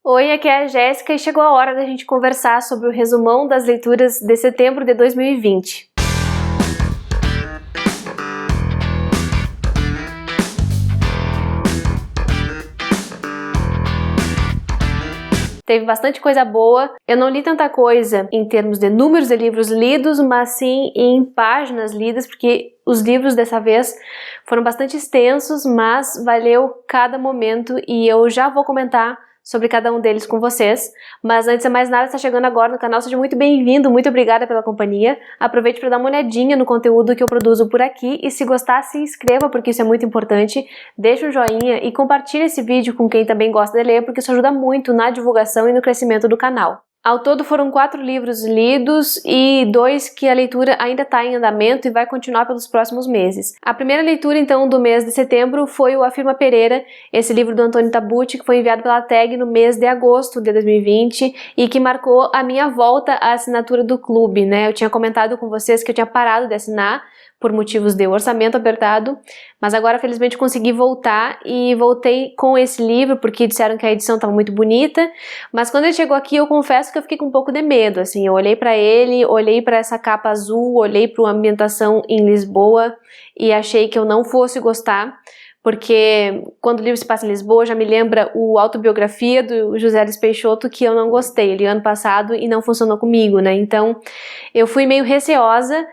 Oi, aqui é a Jéssica e chegou a hora da gente conversar sobre o resumão das leituras de setembro de 2020. Teve bastante coisa boa. Eu não li tanta coisa em termos de números de livros lidos, mas sim em páginas lidas, porque os livros dessa vez foram bastante extensos, mas valeu cada momento e eu já vou comentar sobre cada um deles com vocês. Mas antes de mais nada, está chegando agora no canal, seja muito bem-vindo, muito obrigada pela companhia. Aproveite para dar uma olhadinha no conteúdo que eu produzo por aqui e se gostar, se inscreva, porque isso é muito importante. Deixa um joinha e compartilhe esse vídeo com quem também gosta de ler, porque isso ajuda muito na divulgação e no crescimento do canal. Ao todo foram 4 livros lidos e 2 que a leitura ainda está em andamento e vai continuar pelos próximos meses. A primeira leitura, então, do mês de setembro foi o Afirma Pereira, esse livro do Antônio Tabucchi, que foi enviado pela TAG no mês de agosto de 2020 e que marcou a minha volta à assinatura do clube, né? Eu tinha comentado com vocês que eu tinha parado de assinar por motivos de orçamento apertado, mas agora felizmente consegui voltar e voltei com esse livro porque disseram que a edição estava muito bonita, mas quando ele chegou aqui eu confesso que eu fiquei com um pouco de medo, assim, eu olhei para ele, olhei para essa capa azul, olhei para uma ambientação em Lisboa e achei que eu não fosse gostar, porque quando o livro se passa em Lisboa já me lembra o Autobiografia do José Lins Peixoto, que eu não gostei, ele ano passado e não funcionou comigo, né, então eu fui meio receosa.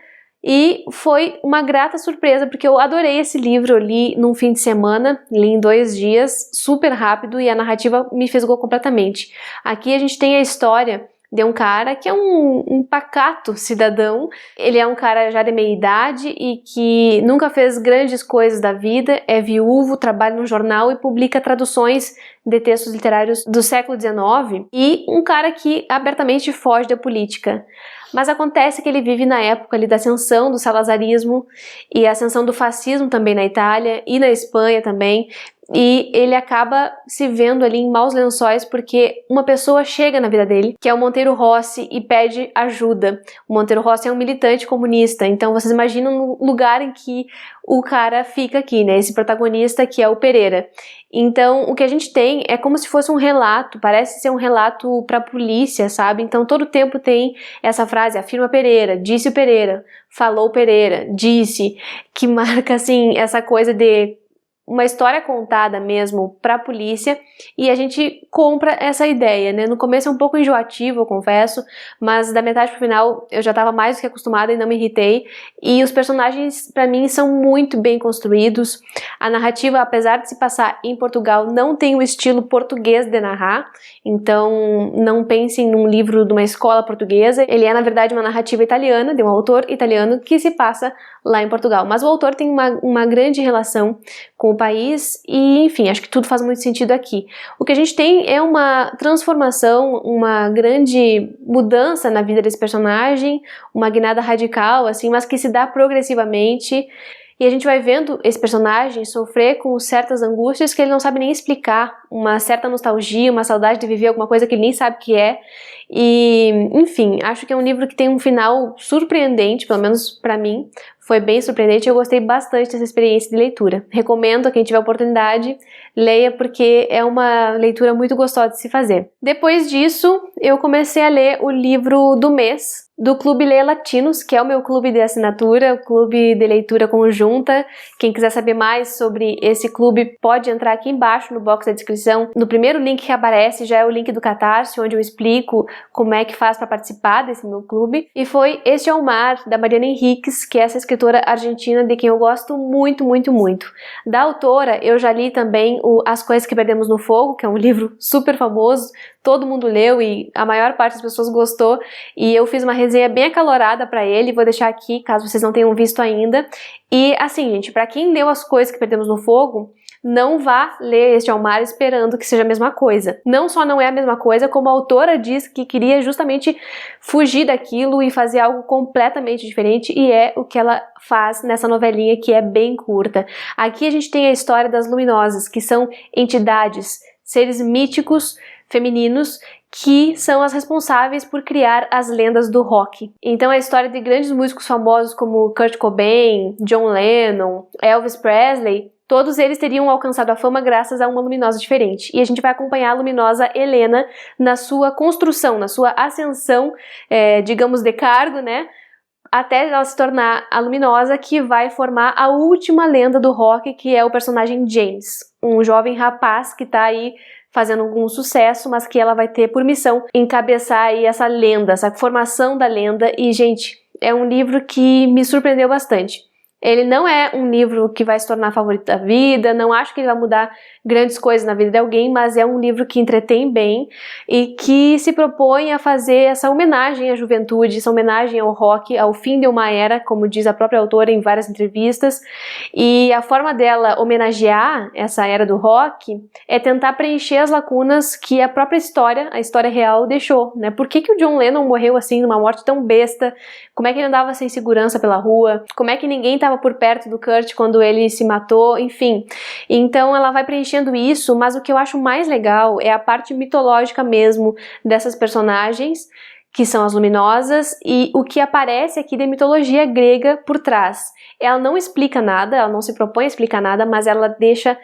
E foi uma grata surpresa, porque eu adorei esse livro, eu li num fim de semana, li em 2 dias, super rápido, e a narrativa me fisgou completamente. Aqui a gente tem a história de um cara que é um pacato cidadão, ele é um cara já de meia idade e que nunca fez grandes coisas da vida, é viúvo, trabalha num jornal e publica traduções de textos literários do século XIX, e um cara que abertamente foge da política. Mas acontece que ele vive na época ali da ascensão do salazarismo e a ascensão do fascismo também na Itália e na Espanha também, e ele acaba se vendo ali em maus lençóis porque uma pessoa chega na vida dele, que é o Monteiro Rossi, e pede ajuda. O Monteiro Rossi é um militante comunista, então vocês imaginam o lugar em que o cara fica aqui, né? Esse protagonista que é o Pereira. Então o que a gente tem é como se fosse um relato, parece ser um relato para a polícia, sabe? Então todo tempo tem essa frase, afirma Pereira, disse o Pereira, falou o Pereira, disse, que marca assim essa coisa de uma história contada mesmo para a polícia, e a gente compra essa ideia, né? No começo é um pouco enjoativo, eu confesso, mas da metade pro final eu já estava mais do que acostumada e não me irritei, e os personagens para mim são muito bem construídos. A narrativa, apesar de se passar em Portugal, não tem o estilo português de narrar, então não pensem num livro de uma escola portuguesa, ele é na verdade uma narrativa italiana, de um autor italiano que se passa lá em Portugal, mas o autor tem uma grande relação com o país e, enfim, acho que tudo faz muito sentido aqui. O que a gente tem é uma transformação, uma grande mudança na vida desse personagem, uma guinada radical, assim, mas que se dá progressivamente. E a gente vai vendo esse personagem sofrer com certas angústias que ele não sabe nem explicar, uma certa nostalgia, uma saudade de viver alguma coisa que ele nem sabe o que é. E, enfim, acho que é um livro que tem um final surpreendente, pelo menos pra mim, foi bem surpreendente, eu gostei bastante dessa experiência de leitura. Recomendo a quem tiver oportunidade, leia porque é uma leitura muito gostosa de se fazer. Depois disso, eu comecei a ler o livro do mês, do Clube Leia Latinos, que é o meu clube de assinatura, o clube de leitura conjunta. Quem quiser saber mais sobre esse clube pode entrar aqui embaixo no box da descrição. No primeiro link que aparece já é o link do Catarse, onde eu explico como é que faz para participar desse meu clube. E foi Este é o Mar, da Mariana Enríquez, que é essa escritora argentina de quem eu gosto muito, muito, muito. Da autora, eu já li também o As Coisas que Perdemos no Fogo, que é um livro super famoso, todo mundo leu e a maior parte das pessoas gostou, e eu fiz uma resenha bem acalorada para ele, vou deixar aqui caso vocês não tenham visto ainda. E assim, gente, para quem leu As Coisas que Perdemos no Fogo, não vá ler Este é o Mar esperando que seja a mesma coisa. Não só não é a mesma coisa, como a autora diz que queria justamente fugir daquilo e fazer algo completamente diferente, e é o que ela faz nessa novelinha, que é bem curta. Aqui a gente tem a história das luminosas, que são entidades, seres míticos femininos que são as responsáveis por criar as lendas do rock. Então a história de grandes músicos famosos como Kurt Cobain, John Lennon, Elvis Presley, todos eles teriam alcançado a fama graças a uma luminosa diferente. E a gente vai acompanhar a luminosa Helena na sua construção, na sua ascensão, digamos, de cargo, né? Até ela se tornar a luminosa que vai formar a última lenda do rock, que é o personagem James, um jovem rapaz que tá aí fazendo algum sucesso, mas que ela vai ter por missão encabeçar aí essa lenda, essa formação da lenda. E, gente, é um livro que me surpreendeu bastante. Ele não é um livro que vai se tornar favorito da vida, não acho que ele vai mudar grandes coisas na vida de alguém, mas é um livro que entretém bem e que se propõe a fazer essa homenagem à juventude, essa homenagem ao rock, ao fim de uma era, como diz a própria autora em várias entrevistas. E a forma dela homenagear essa era do rock é tentar preencher as lacunas que a própria história, a história real, deixou, né? Por que que o John Lennon morreu assim, numa morte tão besta? Como é que ele andava sem segurança pela rua? Como é que ninguém estava por perto do Kurt quando ele se matou? Enfim, então ela vai preenchendo isso, mas o que eu acho mais legal é a parte mitológica mesmo dessas personagens, que são as luminosas, e o que aparece aqui da mitologia grega por trás. Ela não explica nada, ela não se propõe a explicar nada, mas ela deixa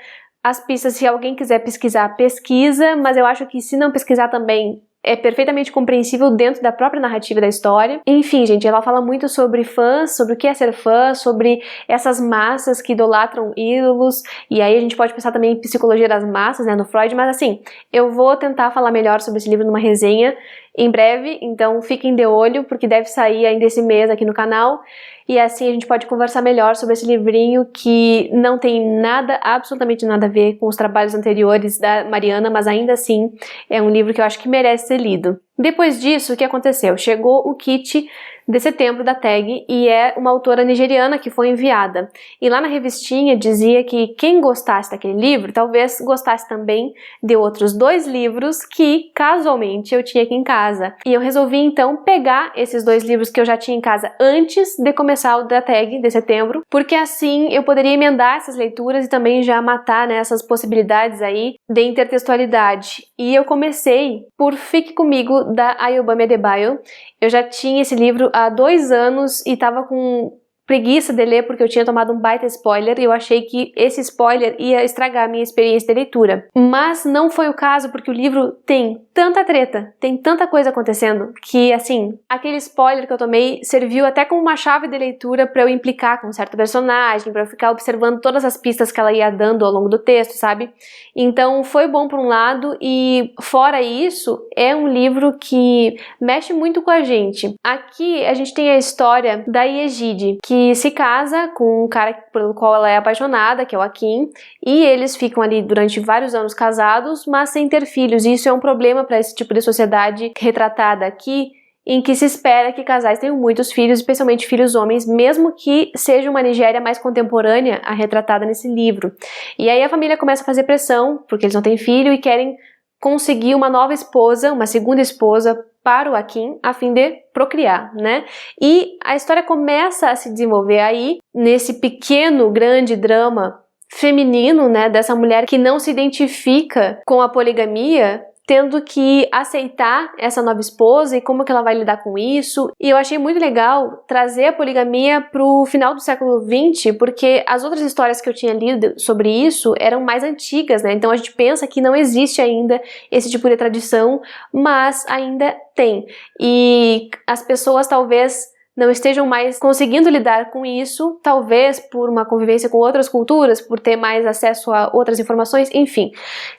as pistas. Se alguém quiser pesquisar, pesquisa, mas eu acho que se não pesquisar também é perfeitamente compreensível dentro da própria narrativa da história. Enfim, gente, ela fala muito sobre fãs, sobre o que é ser fã, sobre essas massas que idolatram ídolos, e aí a gente pode pensar também em psicologia das massas, né, no Freud, mas assim, eu vou tentar falar melhor sobre esse livro numa resenha em breve, então fiquem de olho, porque deve sair ainda esse mês aqui no canal, e assim a gente pode conversar melhor sobre esse livrinho que não tem nada, absolutamente nada a ver com os trabalhos anteriores da Mariana, mas ainda assim é um livro que eu acho que merece ser lido. Depois disso, o que aconteceu? Chegou o kit de setembro da TAG e é uma autora nigeriana que foi enviada. E lá na revistinha dizia que quem gostasse daquele livro, talvez gostasse também de outros 2 livros que, casualmente, eu tinha aqui em casa. E eu resolvi, então, pegar esses 2 livros que eu já tinha em casa antes de começar o da TAG de setembro, porque assim eu poderia emendar essas leituras e também já matar, né, essas possibilidades aí de intertextualidade. E eu comecei por Fique Comigo, da Ayobami Adebayo. Eu já tinha esse livro há 2 anos e tava com preguiça de ler porque eu tinha tomado um baita spoiler e eu achei que esse spoiler ia estragar a minha experiência de leitura. Mas não foi o caso, porque o livro tem tanta treta, tem tanta coisa acontecendo, que assim, aquele spoiler que eu tomei serviu até como uma chave de leitura para eu implicar com um certo personagem, para eu ficar observando todas as pistas que ela ia dando ao longo do texto, sabe? Então foi bom por um lado, e fora isso, é um livro que mexe muito com a gente. Aqui a gente tem a história da Yejide, que se casa com um cara pelo qual ela é apaixonada, que é o Akin, e eles ficam ali durante vários anos casados, mas sem ter filhos, e isso é um problema para esse tipo de sociedade retratada aqui, em que se espera que casais tenham muitos filhos, especialmente filhos homens, mesmo que seja uma Nigéria mais contemporânea a retratada nesse livro. E aí a família começa a fazer pressão, porque eles não têm filho e querem conseguir uma nova esposa, uma segunda esposa para o Akin, a fim de procriar, né? E a história começa a se desenvolver aí, nesse pequeno, grande drama feminino, né, dessa mulher que não se identifica com a poligamia, tendo que aceitar essa nova esposa e como que ela vai lidar com isso. E eu achei muito legal trazer a poligamia pro final do século XX, porque as outras histórias que eu tinha lido sobre isso eram mais antigas, né? Então a gente pensa que não existe ainda esse tipo de tradição, mas ainda tem. E as pessoas talvez não estejam mais conseguindo lidar com isso, talvez por uma convivência com outras culturas, por ter mais acesso a outras informações, enfim.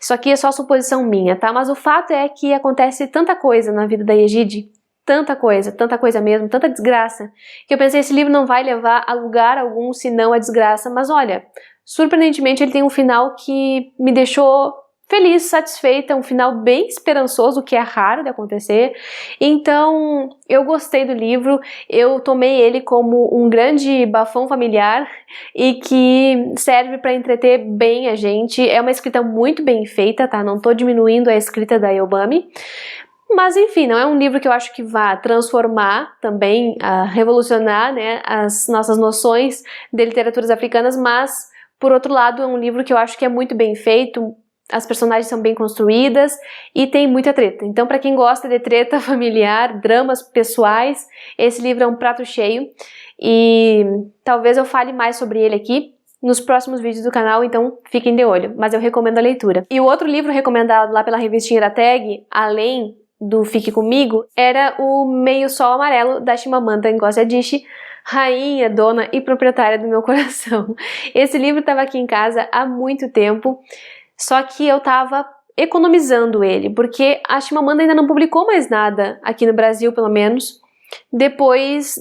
Isso aqui é só suposição minha, tá? Mas o fato é que acontece tanta coisa na vida da Yejide, tanta coisa mesmo, tanta desgraça, que eu pensei, esse livro não vai levar a lugar algum, senão a desgraça. Mas olha, surpreendentemente ele tem um final que me deixou feliz, satisfeita, um final bem esperançoso, o que é raro de acontecer. Então, eu gostei do livro, eu tomei ele como um grande bafão familiar e que serve para entreter bem a gente. É uma escrita muito bem feita, tá? Não tô diminuindo a escrita da Ayobami. Mas enfim, não é um livro que eu acho que vá transformar também, revolucionar, né, as nossas noções de literaturas africanas, mas, por outro lado, é um livro que eu acho que é muito bem feito. As personagens são bem construídas e tem muita treta. Então, para quem gosta de treta familiar, dramas pessoais, esse livro é um prato cheio e talvez eu fale mais sobre ele aqui nos próximos vídeos do canal, então fiquem de olho, mas eu recomendo a leitura. E o outro livro recomendado lá pela revistinha Irateg, além do Fique Comigo, era o Meio Sol Amarelo, da Chimamanda Ngozi Adichie, rainha, dona e proprietária do meu coração. Esse livro estava aqui em casa há muito tempo, só que eu estava economizando ele, porque a Chimamanda ainda não publicou mais nada, aqui no Brasil pelo menos, depois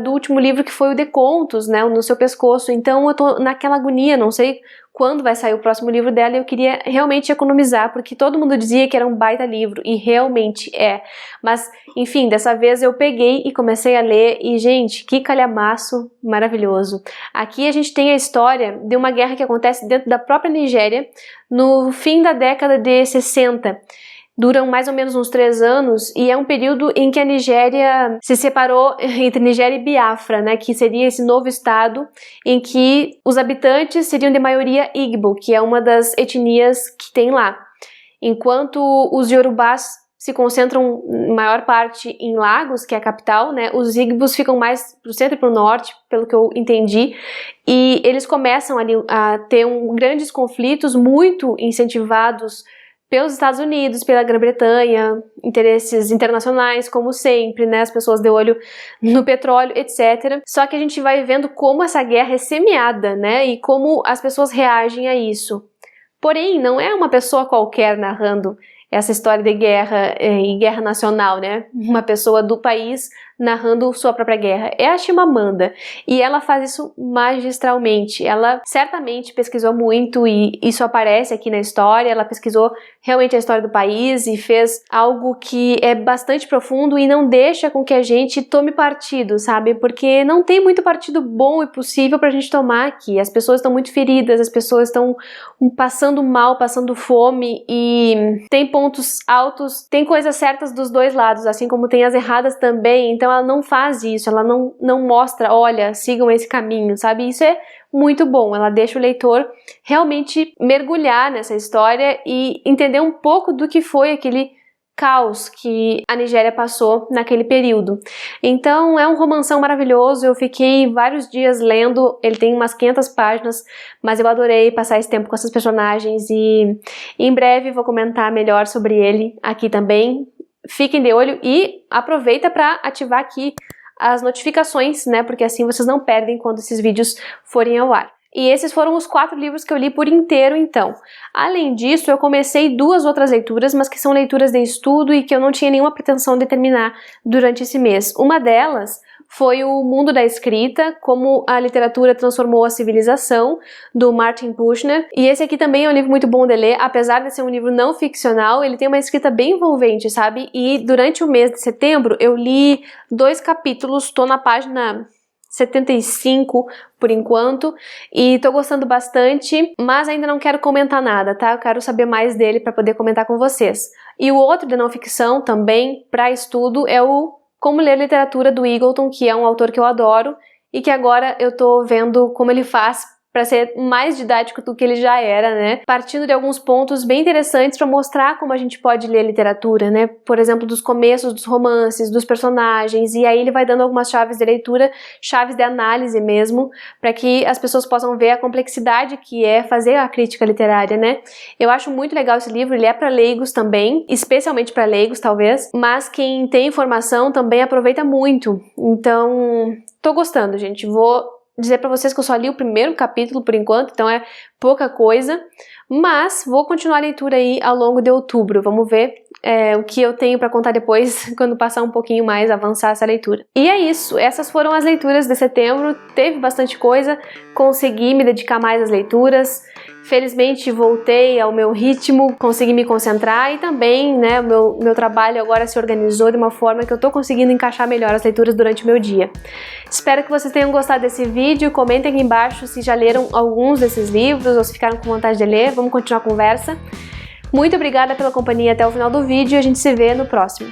do último livro que foi o de Contos, né, No Seu Pescoço. Então eu tô naquela agonia, não sei quando vai sair o próximo livro dela, e eu queria realmente economizar, porque todo mundo dizia que era um baita livro, e realmente é. Mas, enfim, dessa vez eu peguei e comecei a ler, e gente, que calhamaço maravilhoso. Aqui a gente tem a história de uma guerra que acontece dentro da própria Nigéria, no fim da década de 60. Duram mais ou menos uns 3 anos, e é um período em que a Nigéria se separou entre Nigéria e Biafra, né, que seria esse novo estado em que os habitantes seriam de maioria Igbo, que é uma das etnias que tem lá. Enquanto os Yorubás se concentram em maior parte em Lagos, que é a capital, né, os Igbos ficam mais pro centro e pro norte, pelo que eu entendi, e eles começam ali a ter grandes conflitos muito incentivados pelos Estados Unidos, pela Grã-Bretanha, interesses internacionais, como sempre, né, as pessoas de olho no petróleo, etc. Só que a gente vai vendo como essa guerra é semeada, né, e como as pessoas reagem a isso. Porém, não é uma pessoa qualquer narrando essa história de guerra e guerra nacional, né, uma pessoa do país narrando sua própria guerra. É a Chimamanda, e ela faz isso magistralmente. Ela certamente pesquisou muito, e isso aparece aqui na história. Ela pesquisou realmente a história do país e fez algo que é bastante profundo e não deixa com que a gente tome partido, sabe? Porque não tem muito partido bom e possível pra gente tomar aqui. As pessoas estão muito feridas, as pessoas estão passando mal, passando fome, e tem pontos altos, tem coisas certas dos dois lados, assim como tem as erradas também. Então ela não faz isso, ela não mostra, olha, sigam esse caminho, sabe? Isso é muito bom, ela deixa o leitor realmente mergulhar nessa história e entender um pouco do que foi aquele caos que a Nigéria passou naquele período. Então é um romanção maravilhoso, eu fiquei vários dias lendo, ele tem umas 500 páginas, mas eu adorei passar esse tempo com essas personagens, e em breve vou comentar melhor sobre ele aqui também. Fiquem de olho e aproveita para ativar aqui as notificações, né? Porque assim vocês não perdem quando esses vídeos forem ao ar. E esses foram os 4 livros que eu li por inteiro, então. Além disso, eu comecei 2 outras leituras, mas que são leituras de estudo e que eu não tinha nenhuma pretensão de terminar durante esse mês. Uma delas foi O Mundo da Escrita, como a literatura transformou a civilização, do Martin Buchner. E esse aqui também é um livro muito bom de ler, apesar de ser um livro não ficcional, ele tem uma escrita bem envolvente, sabe? E durante o mês de setembro eu li 2 capítulos, tô na página 75 por enquanto, e tô gostando bastante, mas ainda não quero comentar nada, tá? Eu quero saber mais dele para poder comentar com vocês. E o outro de não ficção, também para estudo, é o Como Ler Literatura, do Eagleton, que é um autor que eu adoro e que agora eu tô vendo como ele faz para ser mais didático do que ele já era, né? Partindo de alguns pontos bem interessantes para mostrar como a gente pode ler literatura, né? Por exemplo, dos começos dos romances, dos personagens, e aí ele vai dando algumas chaves de leitura, chaves de análise mesmo, para que as pessoas possam ver a complexidade que é fazer a crítica literária, né? Eu acho muito legal esse livro, ele é para leigos também, especialmente para leigos talvez, mas quem tem informação também aproveita muito. Então, tô gostando, gente. Vou dizer pra vocês que eu só li o primeiro capítulo por enquanto, então é pouca coisa, mas vou continuar a leitura aí ao longo de outubro. Vamos ver o que eu tenho pra contar depois, quando passar um pouquinho mais, avançar essa leitura. E é isso, essas foram as leituras de setembro, teve bastante coisa, consegui me dedicar mais às leituras, felizmente voltei ao meu ritmo, consegui me concentrar, e também, né, o meu trabalho agora se organizou de uma forma que eu tô conseguindo encaixar melhor as leituras durante o meu dia. Espero que vocês tenham gostado desse vídeo, comentem aqui embaixo se já leram alguns desses livros ou se ficaram com vontade de ler, vamos continuar a conversa. Muito obrigada pela companhia até o final do vídeo e a gente se vê no próximo.